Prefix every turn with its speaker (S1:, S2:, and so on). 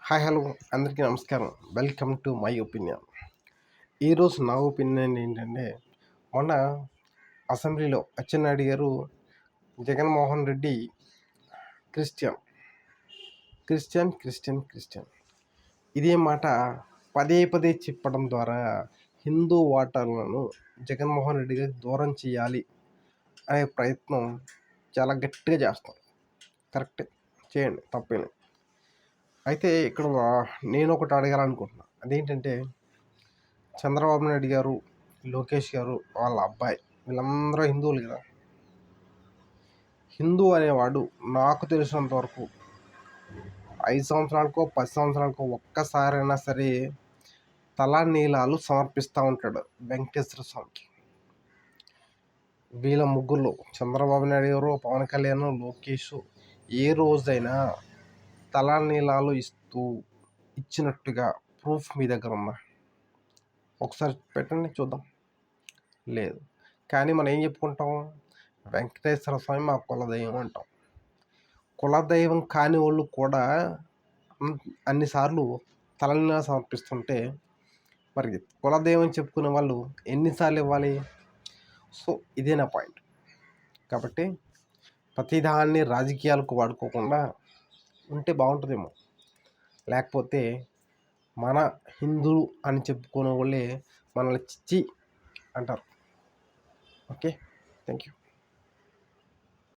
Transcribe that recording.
S1: Hi hello అందరికీ నమస్కారం. Welcome to my opinion. ఈరోజు నా ఒపీనియన్ ఏంటంటే, మొన్న అసెంబ్లీలో అచ్చెన్నాయుడు గారు Jaganmohan Reddy Christian Christian Christian Christian ఇదే మాట పదే పదే చెప్పడం ద్వారా హిందూ ఓటర్లను జగన్మోహన్ రెడ్డి గారికి దూరం చేయాలి అనే ప్రయత్నం చాలా గట్టిగా చేస్తాం. కరెక్టే, చేయండి, తప్పేలేదు. అయితే ఇక్కడ నేను ఒకటి అడగాలనుకుంటున్నా. అదేంటంటే, చంద్రబాబు నాయుడు గారు, లోకేష్ గారు, వాళ్ళ అబ్బాయి వీళ్ళందరూ హిందువులు కదా. హిందూ అనేవాడు నాకు తెలిసినంత వరకు 5 సంవత్సరాలకో 10 సంవత్సరాలకో ఒక్కసారైనా సరే తలానీలాలు సమర్పిస్తూ ఉంటాడు వెంకటేశ్వర స్వామికి. వీళ్ళ ముగ్గురులో చంద్రబాబు నాయుడు గారు, పవన్ కళ్యాణ్, లోకేష్ ఏ రోజైనా తలానీలాలు ఇచ్చినట్టుగా ప్రూఫ్ మీ దగ్గర ఉందా? ఒకసారి పెట్టండి చూద్దాం. లేదు. కానీ మనం ఏం చెప్పుకుంటాం? వెంకటేశ్వర స్వామి మా కులదైవం అంటాం. కులదైవం కాని వాళ్ళు కూడా అన్నిసార్లు తలనీలాలు సమర్పిస్తుంటే మరి కులదైవం చెప్పుకునే వాళ్ళు ఎన్నిసార్లు ఇవ్వాలి? సో ఇదే నా పాయింట్. కాబట్టి ప్రతిదాన్ని రాజకీయాలకు వాడుకోకుండా ఉంటే బాగుంటుందేమో. లేకపోతే మన హిందూ అని చెప్పుకునే వాళ్ళే మనల్ని చిచ్చి అంటారు. Okay, thank you.